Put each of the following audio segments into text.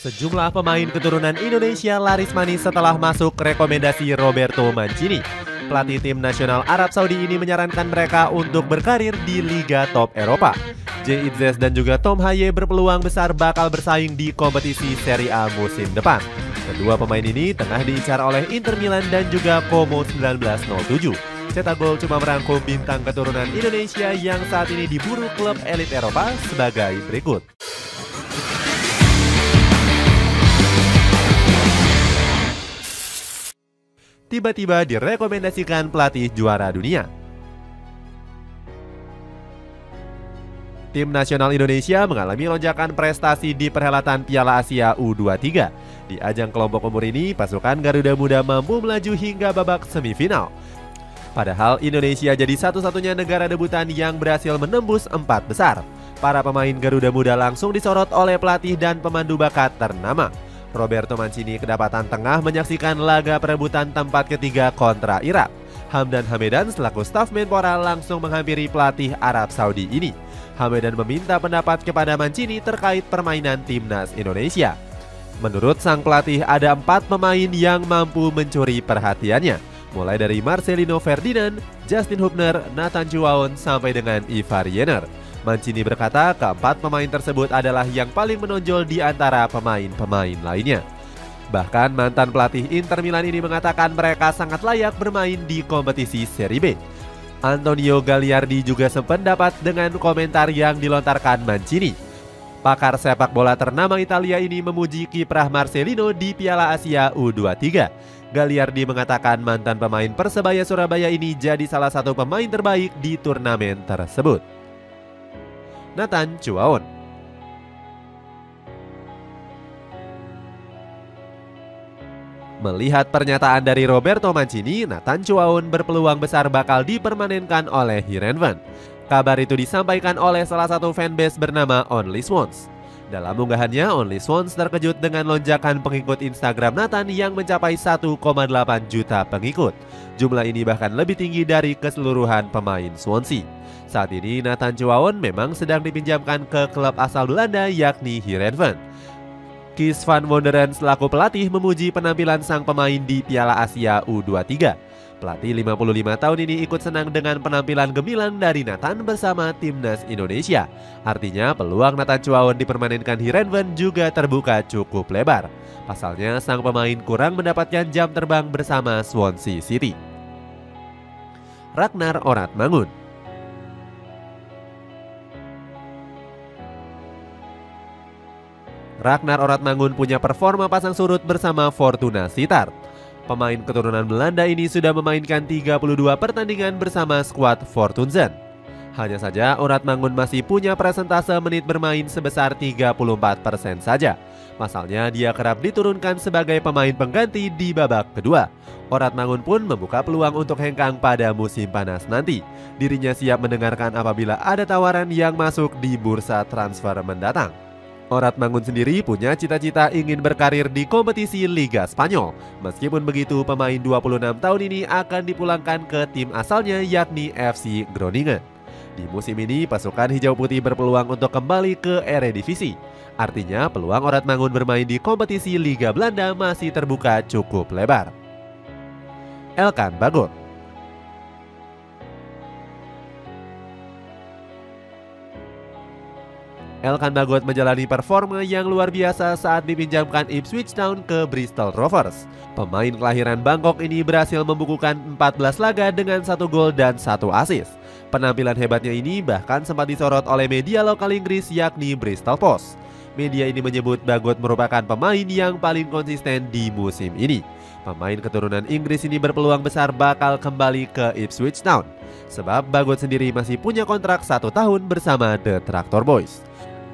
Sejumlah pemain keturunan Indonesia laris manis setelah masuk rekomendasi Roberto Mancini. Pelatih tim nasional Arab Saudi ini menyarankan mereka untuk berkarir di Liga Top Eropa. Jay Itzes dan juga Tom Haye berpeluang besar bakal bersaing di kompetisi Serie A musim depan. Kedua pemain ini tengah diincar oleh Inter Milan dan juga Como 1907. Cetak gol cuma merangkum bintang keturunan Indonesia yang saat ini diburu klub elit Eropa sebagai berikut. Tiba-tiba direkomendasikan pelatih juara dunia. Tim nasional Indonesia mengalami lonjakan prestasi di perhelatan Piala Asia U23. Di ajang kelompok umur ini, pasukan Garuda Muda mampu melaju hingga babak semifinal. Padahal Indonesia jadi satu-satunya negara debutan yang berhasil menembus 4 besar. Para pemain Garuda Muda langsung disorot oleh pelatih dan pemandu bakat ternama. Roberto Mancini kedapatan tengah menyaksikan laga perebutan tempat ketiga kontra Irak. Hamdan Hamedan selaku staf Menpora langsung menghampiri pelatih Arab Saudi ini. Hamedan meminta pendapat kepada Mancini terkait permainan timnas Indonesia. Menurut sang pelatih ada 4 pemain yang mampu mencuri perhatiannya, mulai dari Marcelino Ferdinand, Justin Hubner, Nathan Chuaon sampai dengan Ivar Jenner. Mancini berkata keempat pemain tersebut adalah yang paling menonjol di antara pemain-pemain lainnya. Bahkan mantan pelatih Inter Milan ini mengatakan mereka sangat layak bermain di kompetisi Serie B. Antonio Gagliardi juga sependapat dengan komentar yang dilontarkan Mancini. Pakar sepak bola ternama Italia ini memuji kiprah Marcelino di Piala Asia U23. Gagliardi mengatakan mantan pemain Persebaya Surabaya ini jadi salah satu pemain terbaik di turnamen tersebut. Nathan Chuaon. Melihat pernyataan dari Roberto Mancini, Nathan Chuaon berpeluang besar bakal dipermanenkan oleh Heerenveen. Kabar itu disampaikan oleh salah satu fanbase bernama Only Swans. Dalam unggahannya, Only Swans terkejut dengan lonjakan pengikut Instagram Nathan yang mencapai 1,8 juta pengikut. Jumlah ini bahkan lebih tinggi dari keseluruhan pemain Swansea. Saat ini Nathan Chuaon memang sedang dipinjamkan ke klub asal Belanda yakni Heerenveen. Kees van Wonderen selaku pelatih memuji penampilan sang pemain di Piala Asia U23. Pelatih 55 tahun ini ikut senang dengan penampilan gemilang dari Nathan bersama timnas Indonesia. Artinya peluang Nathan Chuaon dipermanenkan Heerenveen juga terbuka cukup lebar. Pasalnya sang pemain kurang mendapatkan jam terbang bersama Swansea City. Ragnar Oratmangun. Ragnar Oratmangun punya performa pasang surut bersama Fortuna Sittard. Pemain keturunan Belanda ini sudah memainkan 32 pertandingan bersama skuad Fortuna. Hanya saja Oratmangun masih punya persentase menit bermain sebesar 34% saja. Pasalnya dia kerap diturunkan sebagai pemain pengganti di babak kedua. Oratmangun pun membuka peluang untuk hengkang pada musim panas nanti. Dirinya siap mendengarkan apabila ada tawaran yang masuk di bursa transfer mendatang. Oratmangun sendiri punya cita-cita ingin berkarir di kompetisi Liga Spanyol. Meskipun begitu, pemain 26 tahun ini akan dipulangkan ke tim asalnya yakni FC Groningen. Di musim ini, pasukan hijau putih berpeluang untuk kembali ke Eredivisie. Artinya, peluang Oratmangun bermain di kompetisi Liga Belanda masih terbuka cukup lebar. Elkan Bagot. Elkan Bagot menjalani performa yang luar biasa saat dipinjamkan Ipswich Town ke Bristol Rovers. Pemain kelahiran Bangkok ini berhasil membukukan 14 laga dengan 1 gol dan 1 assist. Penampilan hebatnya ini bahkan sempat disorot oleh media lokal Inggris yakni Bristol Post. Media ini menyebut Bagot merupakan pemain yang paling konsisten di musim ini. Pemain keturunan Inggris ini berpeluang besar bakal kembali ke Ipswich Town. Sebab Bagot sendiri masih punya kontrak 1 tahun bersama The Tractor Boys.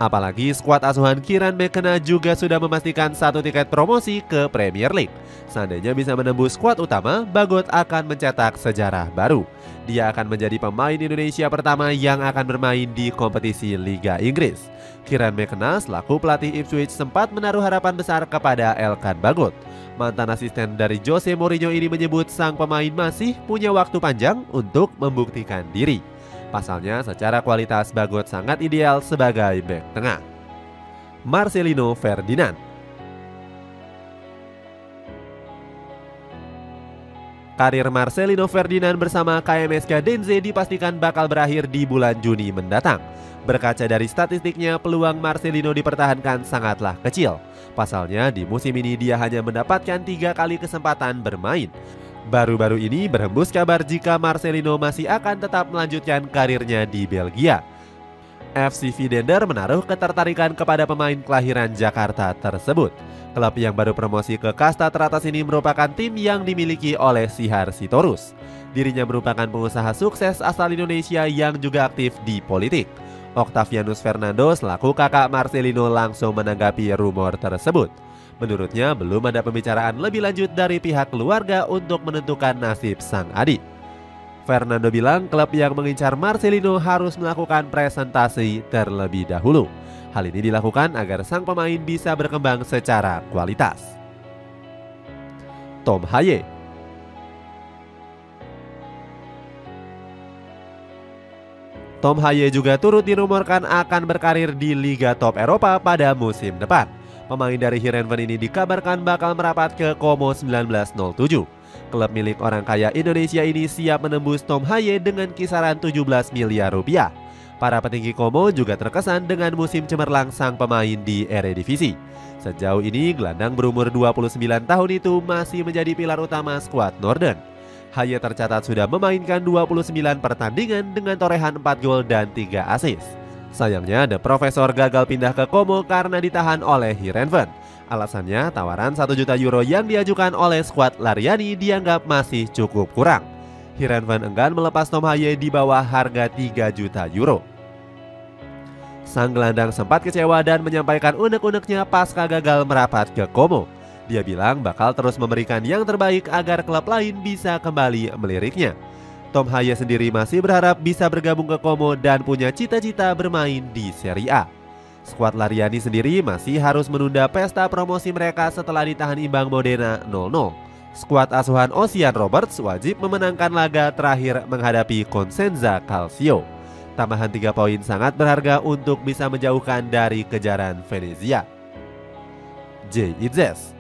Apalagi skuad asuhan Kieran McKenna juga sudah memastikan 1 tiket promosi ke Premier League. Seandainya bisa menembus skuad utama, Bagot akan mencetak sejarah baru. Dia akan menjadi pemain Indonesia pertama yang akan bermain di kompetisi Liga Inggris. Kieran McKenna selaku pelatih Ipswich sempat menaruh harapan besar kepada Elkan Bagot. Mantan asisten dari Jose Mourinho ini menyebut sang pemain masih punya waktu panjang untuk membuktikan diri. Pasalnya secara kualitas Bagot sangat ideal sebagai bek tengah. Marcelino Ferdinand. Karir Marcelino Ferdinand bersama KMSK Denze dipastikan bakal berakhir di bulan Juni mendatang. Berkaca dari statistiknya, peluang Marcelino dipertahankan sangatlah kecil. Pasalnya, di musim ini dia hanya mendapatkan 3 kali kesempatan bermain. Baru-baru ini berhembus kabar jika Marcelino masih akan tetap melanjutkan karirnya di Belgia. FC Vidender menaruh ketertarikan kepada pemain kelahiran Jakarta tersebut. Klub yang baru promosi ke kasta teratas ini merupakan tim yang dimiliki oleh Sihar Sitorus. Dirinya merupakan pengusaha sukses asal Indonesia yang juga aktif di politik. Octavianus Fernando selaku kakak Marcelino langsung menanggapi rumor tersebut. Menurutnya belum ada pembicaraan lebih lanjut dari pihak keluarga untuk menentukan nasib sang adik. Fernando bilang klub yang mengincar Marcelino harus melakukan presentasi terlebih dahulu. Hal ini dilakukan agar sang pemain bisa berkembang secara kualitas. Tom Haye. Tom Haye juga turut dirumorkan akan berkarir di Liga Top Eropa pada musim depan. Pemain dari Heerenveen ini dikabarkan bakal merapat ke Como 1907. Klub milik orang kaya Indonesia ini siap menembus Tom Haye dengan kisaran 17 miliar rupiah. Para petinggi Como juga terkesan dengan musim cemerlang sang pemain di Eredivisie. Sejauh ini gelandang berumur 29 tahun itu masih menjadi pilar utama skuad Noorden. Haye tercatat sudah memainkan 29 pertandingan dengan torehan 4 gol dan 3 assist. Sayangnya The Professor gagal pindah ke Como karena ditahan oleh Heerenveen. Alasannya tawaran 1 juta euro yang diajukan oleh skuad Lariani dianggap masih cukup kurang. Heerenveen enggan melepas Tom Haye di bawah harga 3 juta euro. Sang gelandang sempat kecewa dan menyampaikan unek-uneknya pasca gagal merapat ke Como. Dia bilang bakal terus memberikan yang terbaik agar klub lain bisa kembali meliriknya. Tom Haye sendiri masih berharap bisa bergabung ke Como dan punya cita-cita bermain di Serie A. Skuad Lariani sendiri masih harus menunda pesta promosi mereka setelah ditahan imbang Modena 0-0. Skuad asuhan Ocean Roberts wajib memenangkan laga terakhir menghadapi Cosenza Calcio. Tambahan 3 poin sangat berharga untuk bisa menjauhkan dari kejaran Venezia. J. Itzes.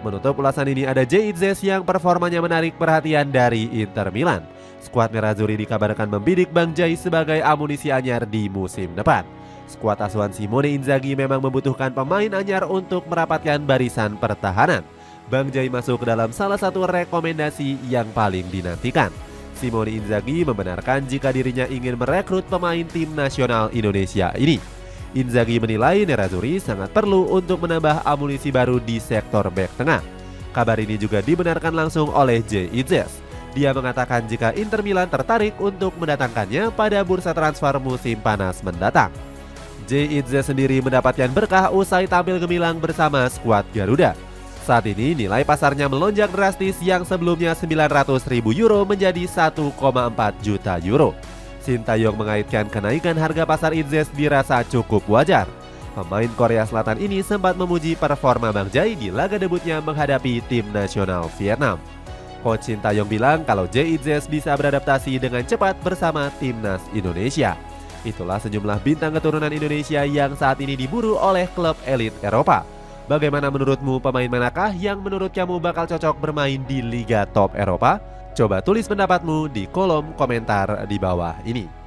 Menutup ulasan ini ada J. Itzes yang performanya menarik perhatian dari Inter Milan. Skuad Nerazzurri dikabarkan membidik Bang Jai sebagai amunisi anyar di musim depan. Skuad asuhan Simone Inzaghi memang membutuhkan pemain anyar untuk merapatkan barisan pertahanan. Bang Jai masuk ke dalam salah satu rekomendasi yang paling dinantikan. Simone Inzaghi membenarkan jika dirinya ingin merekrut pemain tim nasional Indonesia ini. Inzaghi menilai Nerazzurri sangat perlu untuk menambah amunisi baru di sektor bek tengah. Kabar ini juga dibenarkan langsung oleh J. Itzes. Dia mengatakan jika Inter Milan tertarik untuk mendatangkannya pada bursa transfer musim panas mendatang. J. Itzes sendiri mendapatkan berkah usai tampil gemilang bersama skuad Garuda. Saat ini nilai pasarnya melonjak drastis yang sebelumnya 900.000 euro menjadi 1,4 juta euro. Sintayong mengaitkan kenaikan harga pasar Itzes dirasa cukup wajar. Pemain Korea Selatan ini sempat memuji performa Bang Jai di laga debutnya menghadapi tim nasional Vietnam. Coach Sintayong bilang kalau J. Itzes bisa beradaptasi dengan cepat bersama timnas Indonesia. Itulah sejumlah bintang keturunan Indonesia yang saat ini diburu oleh klub elit Eropa. Bagaimana menurutmu pemain manakah yang menurut kamu bakal cocok bermain di Liga Top Eropa? Coba tulis pendapatmu di kolom komentar di bawah ini.